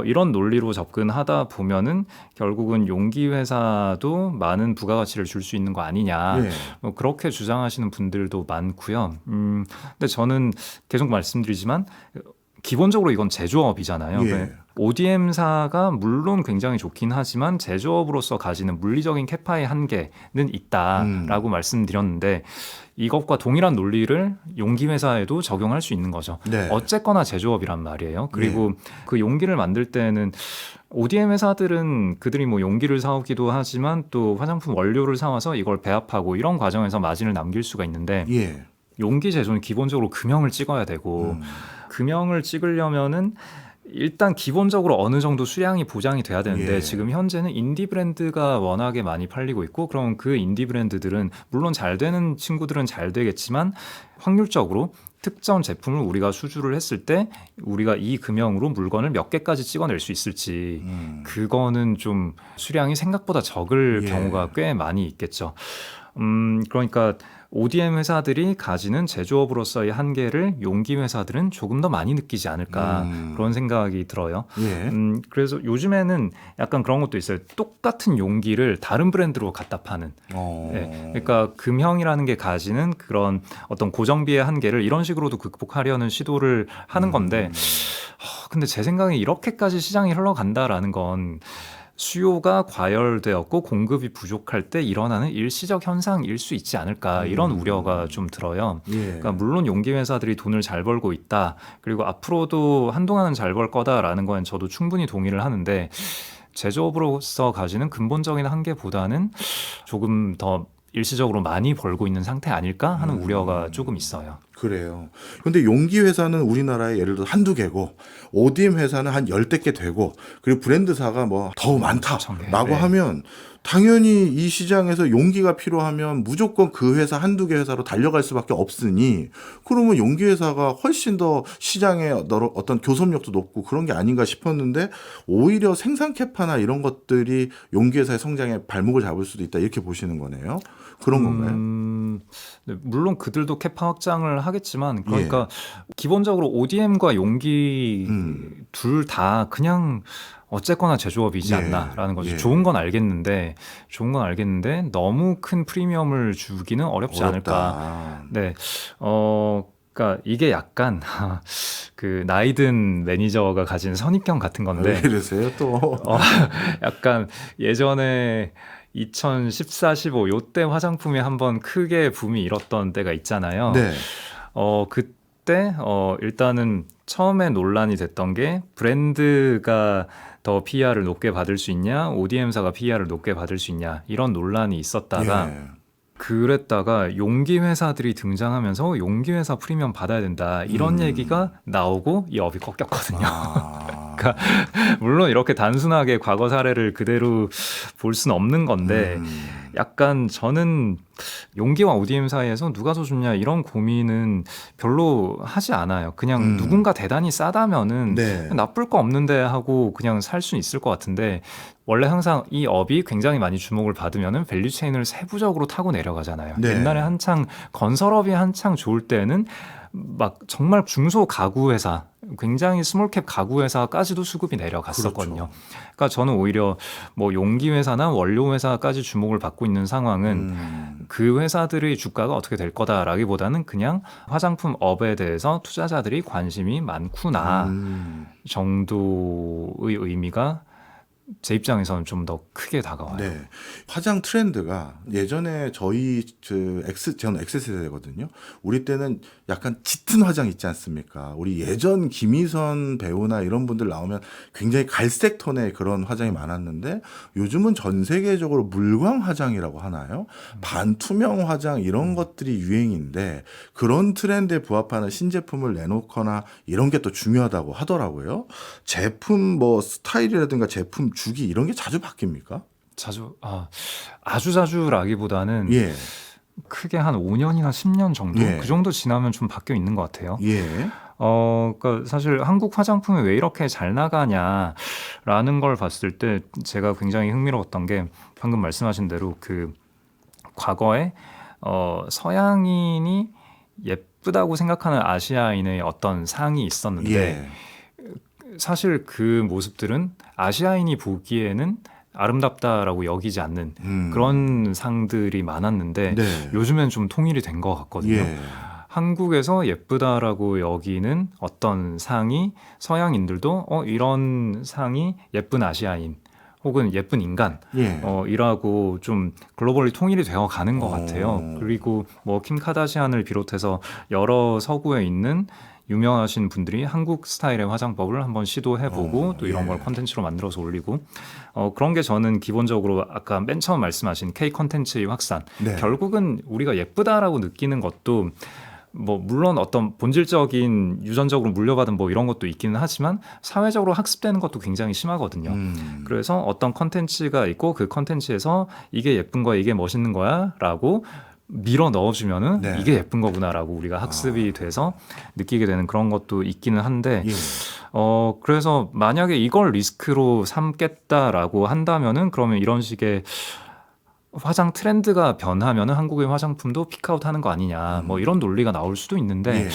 이런 논리로 접근하다 보면은 결국은 용기 회사도 많은 부가가치를 줄 수 있는 거 아니냐, 예. 그렇게 주장하시는 분들도 많고요. 근데 저는 계속 말씀드리지만 기본적으로 이건 제조업이잖아요. 예. ODM사가 물론 굉장히 좋긴 하지만 제조업으로서 가지는 물리적인 캐파의 한계는 있다라고 말씀드렸는데, 이것과 동일한 논리를 용기 회사에도 적용할 수 있는 거죠. 네. 어쨌거나 제조업이란 말이에요. 그리고 그 용기를 만들 때는 ODM 회사들은 그들이 뭐 용기를 사오기도 하지만 또 화장품 원료를 사와서 이걸 배합하고 이런 과정에서 마진을 남길 수가 있는데, 예. 용기 제조는 기본적으로 금형을 찍어야 되고, 금형을 찍으려면은 일단 기본적으로 어느 정도 수량이 보장이 돼야 되는데, 예. 지금 현재는 인디 브랜드가 워낙에 많이 팔리고 있고, 그럼 그 인디 브랜드들은 물론 잘 되는 친구들은 잘 되겠지만 확률적으로 특정 제품을 우리가 수주를 했을 때 우리가 이 금형으로 물건을 몇 개까지 찍어낼 수 있을지, 그거는 좀 수량이 생각보다 적을 예. 경우가 꽤 많이 있겠죠. 그러니까 ODM 회사들이 가지는 제조업으로서의 한계를 용기 회사들은 조금 더 많이 느끼지 않을까, 그런 생각이 들어요. 예. 그래서 요즘에는 약간 그런 것도 있어요. 똑같은 용기를 다른 브랜드로 갖다 파는. 네, 그러니까 금형이라는 게 가지는 그런 어떤 고정비의 한계를 이런 식으로도 극복하려는 시도를 하는 건데, 근데 제 생각에 이렇게까지 시장이 흘러간다라는 건 수요가 과열되었고 공급이 부족할 때 일어나는 일시적 현상일 수 있지 않을까, 이런 우려가 좀 들어요. 예. 그러니까 물론 용기 회사들이 돈을 잘 벌고 있다, 그리고 앞으로도 한동안은 잘 벌 거다라는 건 저도 충분히 동의를 하는데, 제조업으로서 가지는 근본적인 한계보다는 조금 더 일시적으로 많이 벌고 있는 상태 아닐까 하는 우려가 조금 있어요. 그래요. 근데 용기 회사는 우리나라에 예를 들어 한두 개고, ODM 회사는 한 10개 되고, 그리고 브랜드사가 뭐 더 많다라고 네. 하면 당연히 이 시장에서 용기가 필요하면 무조건 그 회사 한두 개 회사로 달려갈 수밖에 없으니, 그러면 용기 회사가 훨씬 더 시장에 어떤 교섭력도 높고 그런 게 아닌가 싶었는데, 오히려 생산 캐파나 이런 것들이 용기 회사의 성장에 발목을 잡을 수도 있다, 이렇게 보시는 거네요. 그런 건가요? 네, 물론 그들도 캐파 확장을 하겠지만, 그러니까 기본적으로 ODM과 용기 둘 다 그냥 어쨌거나 제조업이지 예. 않나라는 거죠. 예. 좋은 건 알겠는데 너무 큰 프리미엄을 주기는 어렵지 않을까. 어렵다. 네, 그러니까 이게 약간 그 나이든 매니저가 가진 선입견 같은 건데, 왜 이러세요 또? 약간 예전에 2014, 15 요때 화장품이 한번 크게 붐이 일었던 때가 있잖아요. 네. 때 일단은 처음에 논란이 됐던 게 브랜드가 더 PR을 높게 받을 수 있냐, ODM사가 PR을 높게 받을 수 있냐 이런 논란이 있었다가 예. 그랬다가 용기 회사들이 등장하면서 용기 회사 프리미엄 받아야 된다 이런 얘기가 나오고 이 업이 꺾였거든요. 아. 물론 이렇게 단순하게 과거 사례를 그대로 볼 수는 없는 건데 약간 저는 용기와 ODM 사이에서 누가 더 좋냐 이런 고민은 별로 하지 않아요. 그냥 누군가 대단히 싸다면은 네. 나쁠 거 없는데 하고 그냥 살 수는 있을 것 같은데 원래 항상 이 업이 굉장히 많이 주목을 받으면은 밸류 체인을 세부적으로 타고 내려가잖아요. 네. 옛날에 한창 건설업이 한창 좋을 때는 막 정말 중소 가구 회사, 굉장히 스몰캡 가구 회사까지도 수급이 내려갔었거든요. 그렇죠. 그러니까 저는 오히려 뭐 용기 회사나 원료 회사까지 주목을 받고 있는 상황은 그 회사들의 주가가 어떻게 될 거다라기보다는 그냥 화장품 업에 대해서 투자자들이 관심이 많구나 정도의 의미가 제 입장에서는 좀 더 크게 다가와요. 네. 화장 트렌드가 예전에 저는 X세대거든요. 우리 때는 약간 짙은 화장 있지 않습니까? 우리 예전 김희선 배우나 이런 분들 나오면 굉장히 갈색 톤의 그런 화장이 많았는데 요즘은 전 세계적으로 물광 화장이라고 하나요? 반투명 화장 이런 것들이 유행인데 그런 트렌드에 부합하는 신제품을 내놓거나 이런 게 또 중요하다고 하더라고요. 제품 뭐 스타일이라든가 제품 주기 이런 게 자주 바뀝니까? 아주 자주라기보다는 예. 크게 한 5년이나 10년 정도 예. 그 정도 지나면 좀 바뀌어 있는 것 같아요. 예. 그러니까 사실 한국 화장품이 왜 이렇게 잘 나가냐라는 걸 봤을 때 제가 굉장히 흥미로웠던 게 방금 말씀하신 대로 그 과거에 서양인이 예쁘다고 생각하는 아시아인의 어떤 상이 있었는데 예. 사실 그 모습들은 아시아인이 보기에는 아름답다라고 여기지 않는 그런 상들이 많았는데 네. 요즘엔 좀 통일이 된 것 같거든요. 예. 한국에서 예쁘다라고 여기는 어떤 상이 서양인들도 이런 상이 예쁜 아시아인 혹은 예쁜 인간 예. 이라고 좀 글로벌리 통일이 되어 가는 것 같아요. 그리고 뭐 킴 카다시안을 비롯해서 여러 서구에 있는 유명하신 분들이 한국 스타일의 화장법을 한번 시도해보고 또 이런 예. 걸 컨텐츠로 만들어서 올리고 그런 게 저는 기본적으로 아까 맨 처음 말씀하신 K 컨텐츠의 확산 네. 결국은 우리가 예쁘다라고 느끼는 것도 뭐 물론 어떤 본질적인 유전적으로 물려받은 뭐 이런 것도 있기는 하지만 사회적으로 학습되는 것도 굉장히 심하거든요. 그래서 어떤 컨텐츠가 있고 그 컨텐츠에서 이게 예쁜 거야 이게 멋있는 거야 라고 밀어 넣어주면은 네. 이게 예쁜 거구나라고 우리가 학습이 돼서 느끼게 되는 그런 것도 있기는 한데 예. 그래서 만약에 이걸 리스크로 삼겠다라고 한다면은 그러면 이런 식의 화장 트렌드가 변하면은 한국의 화장품도 피크아웃 하는 거 아니냐 뭐 이런 논리가 나올 수도 있는데 예.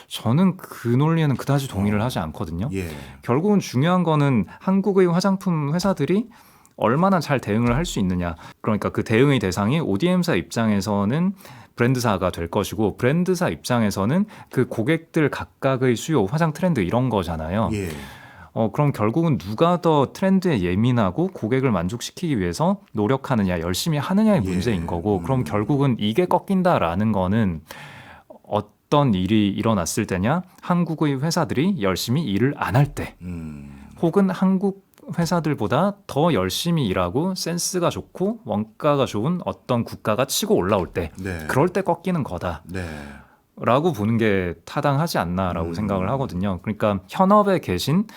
저는 그 논리에는 그다지 동의를 하지 않거든요. 예. 결국은 중요한 거는 한국의 화장품 회사들이 얼마나 잘 대응을 할 수 있느냐. 그러니까 그 대응의 대상이 ODM사 입장에서는 브랜드사가 될 것이고 브랜드사 입장에서는 그 고객들 각각의 수요, 화장 트렌드 이런 거잖아요. 예. 그럼 결국은 누가 더 트렌드에 예민하고 고객을 만족시키기 위해서 노력하느냐, 열심히 하느냐의 예. 문제인 거고 그럼 결국은 이게 꺾인다라는 거는 어떤 일이 일어났을 때냐? 한국의 회사들이 열심히 일을 안 할 때 혹은 한국 회사들보다 더 열심히 일하고 센스가 좋고 원가가 좋은 어떤 국가가 치고 올라올 때 네. 그럴 때 꺾이는 거다. 네. 라고 보는 게 타당하지 않나라고 생각을 하거든요. 그러니까 현업에 계신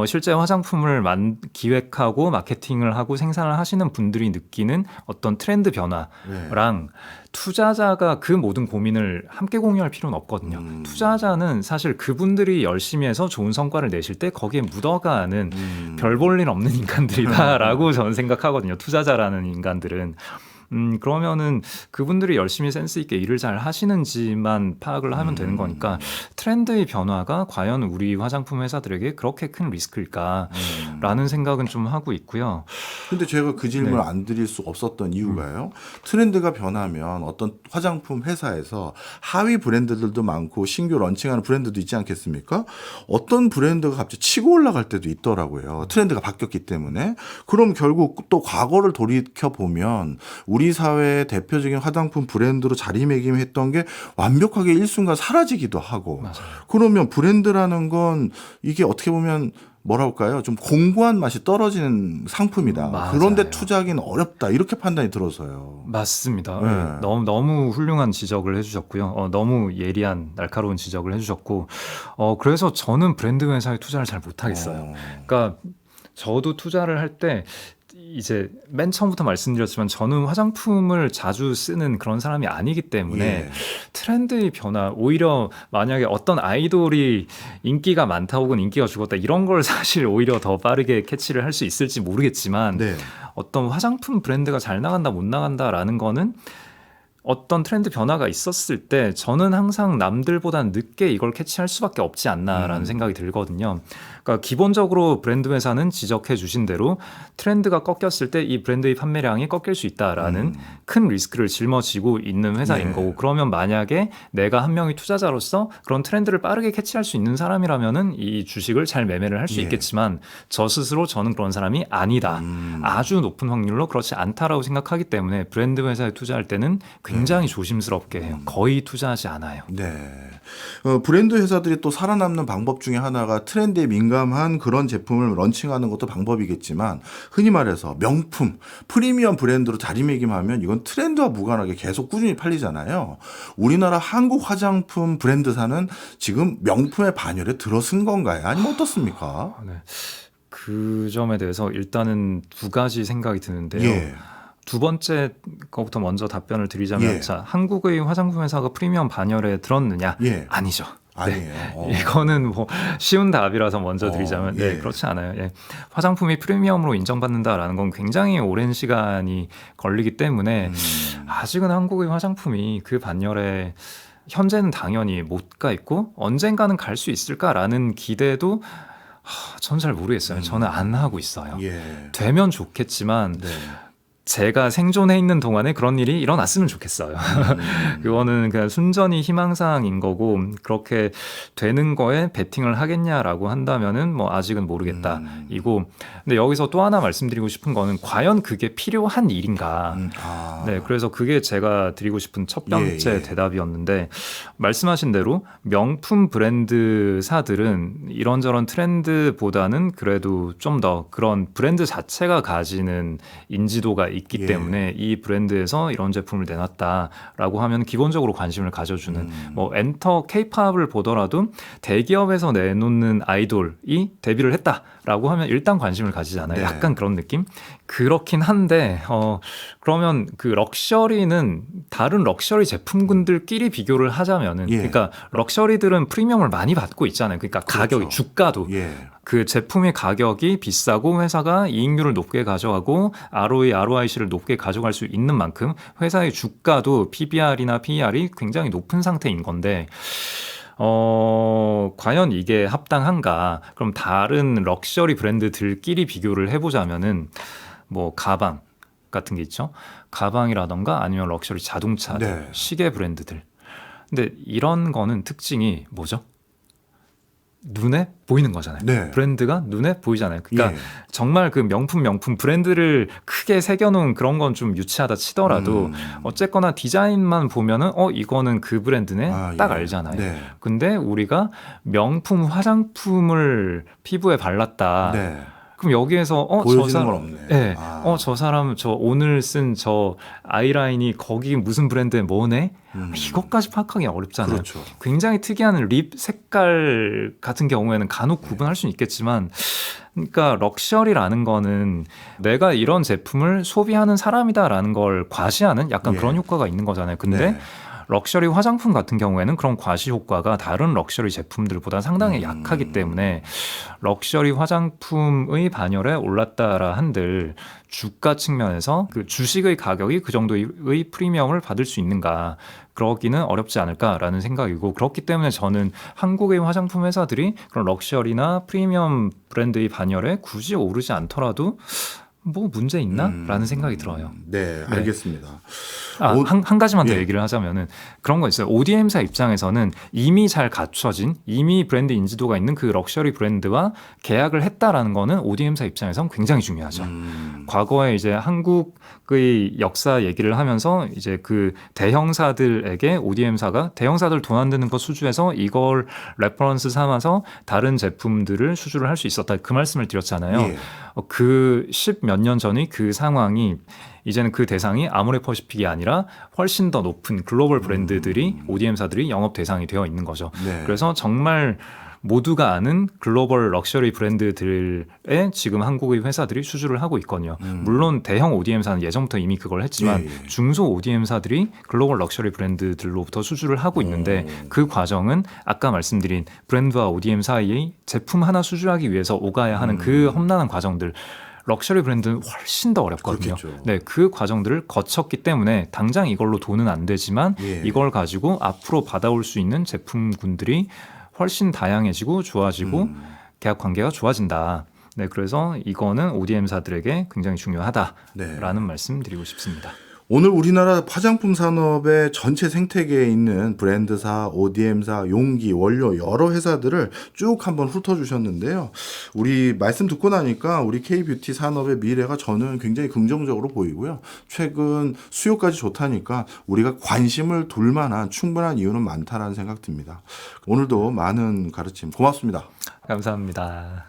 실제 화장품을 기획하고 마케팅을 하고 생산을 하시는 분들이 느끼는 어떤 트렌드 변화랑 투자자가 그 모든 고민을 함께 공유할 필요는 없거든요. 투자자는 사실 그분들이 열심히 해서 좋은 성과를 내실 때 거기에 묻어가는 별 볼 일 없는 인간들이다라고 저는 생각하거든요. 투자자라는 인간들은. 그러면은 그분들이 열심히 센스 있게 일을 잘 하시는지만 파악을 하면 되는 거니까 트렌드의 변화가 과연 우리 화장품 회사들에게 그렇게 큰 리스크일까라는 라는 생각은 좀 하고 있고요. 근데 제가 그 질문을 네. 안 드릴 수 없었던 이유가요. 트렌드가 변하면 어떤 화장품 회사에서 하위 브랜드들도 많고 신규 런칭하는 브랜드도 있지 않겠습니까? 어떤 브랜드가 갑자기 치고 올라갈 때도 있더라고요. 트렌드가 바뀌었기 때문에. 그럼 결국 또 과거를 돌이켜 보면 우리 사회의 대표적인 화장품 브랜드로 자리매김했던 게 완벽하게 일순간 사라지기도 하고. 맞아요. 그러면 브랜드라는 건 이게 어떻게 보면 뭐랄까요? 좀 공고한 맛이 떨어지는 상품이다. 맞아요. 그런데 투자하기는 어렵다. 이렇게 판단이 들어서요. 맞습니다. 네. 네. 너무 훌륭한 지적을 해주셨고요. 너무 예리한 날카로운 지적을 해주셨고, 그래서 저는 브랜드 회사에 투자를 잘 못하겠어요. 그러니까 저도 투자를 할 때 이제 맨 처음부터 말씀드렸지만 저는 화장품을 자주 쓰는 그런 사람이 아니기 때문에 예. 트렌드의 변화, 오히려 만약에 어떤 아이돌이 인기가 많다 혹은 인기가 죽었다 이런 걸 사실 오히려 더 빠르게 캐치를 할 수 있을지 모르겠지만 네. 어떤 화장품 브랜드가 잘 나간다 못 나간다라는 거는 어떤 트렌드 변화가 있었을 때 저는 항상 남들보다 늦게 이걸 캐치할 수밖에 없지 않나라는 생각이 들거든요. 그러니까 기본적으로 브랜드 회사는 지적해 주신 대로 트렌드가 꺾였을 때 이 브랜드의 판매량이 꺾일 수 있다라는 큰 리스크를 짊어지고 있는 회사인 네. 거고, 그러면 만약에 내가 한 명의 투자자로서 그런 트렌드를 빠르게 캐치할 수 있는 사람이라면은 이 주식을 잘 매매를 할 수 예. 있겠지만 저 스스로 저는 그런 사람이 아니다. 아주 높은 확률로 그렇지 않다라고 생각하기 때문에 브랜드 회사에 투자할 때는 굉장히 조심스럽게 해요. 거의 투자하지 않아요. 네. 브랜드 회사들이 또 살아남는 방법 중에 하나가 트렌드에 민감한 그런 제품을 런칭하는 것도 방법이겠지만 흔히 말해서 명품, 프리미엄 브랜드로 자리매김하면 이건 트렌드와 무관하게 계속 꾸준히 팔리잖아요. 우리나라 한국 화장품 브랜드사는 지금 명품의 반열에 들어선 건가요? 아니면 어떻습니까? 네. 그 점에 대해서 일단은 두 가지 생각이 드는데요. 예. 두 번째 거부터 먼저 답변을 드리자면, 예. 자, 한국의 화장품 회사가 프리미엄 반열에 들었느냐? 예. 아니죠. 아니에요. 이거는 뭐 쉬운 답이라서 먼저 드리자면 예. 그렇지 않아요. 예. 화장품이 프리미엄으로 인정받는다라는 건 굉장히 오랜 시간이 걸리기 때문에 아직은 한국의 화장품이 그 반열에 현재는 당연히 못 가 있고 언젠가는 갈 수 있을까라는 기대도 전 잘 모르겠어요. 저는 안 하고 있어요. 예. 되면 좋겠지만 네. 제가 생존해 있는 동안에 그런 일이 일어났으면 좋겠어요. 그거는 그냥 순전히 희망사항인 거고, 그렇게 되는 거에 베팅을 하겠냐라고 한다면은 뭐 아직은 모르겠다 이고. 근데 여기서 또 하나 말씀드리고 싶은 거는 과연 그게 필요한 일인가. 네, 그래서 그게 제가 드리고 싶은 첫 번째 예. 대답이었는데, 말씀하신 대로 명품 브랜드사들은 이런저런 트렌드보다는 그래도 좀 더 그런 브랜드 자체가 가지는 인지도가 있기 예. 때문에 이 브랜드에서 이런 제품을 내놨다라고 하면 기본적으로 관심을 가져주는, 뭐 엔터 K-팝을 보더라도 대기업에서 내놓는 아이돌이 데뷔를 했다라고 하면 일단 관심을 가지잖아요. 네. 약간 그런 느낌? 그렇긴 한데 그러면 그 럭셔리는 다른 럭셔리 제품군들끼리 비교를 하자면은, 예. 그러니까 럭셔리들은 프리미엄을 많이 받고 있잖아요. 그러니까 가격이, 그렇죠. 주가도 예. 그 제품의 가격이 비싸고 회사가 이익률을 높게 가져가고 ROIC를 높게 가져갈 수 있는 만큼 회사의 주가도 PBR이나 PER이 굉장히 높은 상태인 건데, 과연 이게 합당한가? 그럼 다른 럭셔리 브랜드들끼리 비교를 해보자면은 뭐 가방 같은 게 있죠. 가방이라던가 아니면 럭셔리 자동차들, 네. 시계 브랜드들. 근데 이런 거는 특징이 뭐죠? 눈에 보이는 거잖아요. 네. 브랜드가 눈에 보이잖아요. 그러니까 예. 정말 그 명품 브랜드를 크게 새겨놓은 그런 건 좀 유치하다 치더라도 어쨌거나 디자인만 보면은 이거는 그 브랜드네 딱 예. 알잖아요. 네. 근데 우리가 명품 화장품을 피부에 발랐다. 네. 그럼 여기에서 저 보여지는 사람, 건 없네. 네. 아. 저 사람 저 오늘 쓴 저 아이라인이 거기 무슨 브랜드의 뭐네? 이것까지 파악하기 어렵잖아요. 그렇죠. 굉장히 특이한 립 색깔 같은 경우에는 간혹 구분할 수는 있겠지만, 그러니까 럭셔리라는 거는 내가 이런 제품을 소비하는 사람이다라는 걸 과시하는 약간 예. 그런 효과가 있는 거잖아요. 근데 네. 럭셔리 화장품 같은 경우에는 그런 과시 효과가 다른 럭셔리 제품들보다 상당히 약하기 때문에 럭셔리 화장품의 반열에 올랐다라 한들 주가 측면에서 그 주식의 가격이 그 정도의 프리미엄을 받을 수 있는가, 그러기는 어렵지 않을까라는 생각이고, 그렇기 때문에 저는 한국의 화장품 회사들이 그런 럭셔리나 프리미엄 브랜드의 반열에 굳이 오르지 않더라도 뭐 문제 있나? 라는 생각이 들어요. 네, 알겠습니다. 한 가지만 더 예. 얘기를 하자면은 그런 거 있어요. ODM사 입장에서는 이미 잘 갖춰진, 이미 브랜드 인지도가 있는 그 럭셔리 브랜드와 계약을 했다라는 거는 ODM사 입장에서는 굉장히 중요하죠. 과거에 이제 한국의 역사 얘기를 하면서 이제 그 대형사들에게 ODM사가 대형사들 돈 안 드는 거 수주해서 이걸 레퍼런스 삼아서 다른 제품들을 수주를 할 수 있었다, 그 말씀을 드렸잖아요. 예. 그 10 몇 년 전의 그 상황이 이제는 그 대상이 아모레퍼시픽이 아니라 훨씬 더 높은 글로벌 브랜드들이 ODM사들이 영업 대상이 되어 있는 거죠. 네. 그래서 정말 모두가 아는 글로벌 럭셔리 브랜드들에 지금 한국의 회사들이 수주를 하고 있거든요. 물론 대형 ODM사는 예전부터 이미 그걸 했지만 예. 중소 ODM사들이 글로벌 럭셔리 브랜드들로부터 수주를 하고 있는데 그 과정은 아까 말씀드린 브랜드와 ODM 사이의 제품 하나 수주하기 위해서 오가야 하는 그 험난한 과정들, 럭셔리 브랜드는 훨씬 더 어렵거든요. 그렇겠죠. 네, 그 과정들을 거쳤기 때문에 당장 이걸로 돈은 안 되지만 예. 이걸 가지고 앞으로 받아올 수 있는 제품군들이 훨씬 다양해지고 좋아지고 계약 관계가 좋아진다. 네, 그래서 이거는 ODM사들에게 굉장히 중요하다라는 네. 말씀 드리고 싶습니다. 오늘 우리나라 화장품 산업의 전체 생태계에 있는 브랜드사, ODM사, 용기, 원료 여러 회사들을 쭉 한번 훑어주셨는데요. 우리 말씀 듣고 나니까 우리 K뷰티 산업의 미래가 저는 굉장히 긍정적으로 보이고요. 최근 수요까지 좋다니까 우리가 관심을 둘 만한 충분한 이유는 많다라는 생각 듭니다. 오늘도 많은 가르침 고맙습니다. 감사합니다.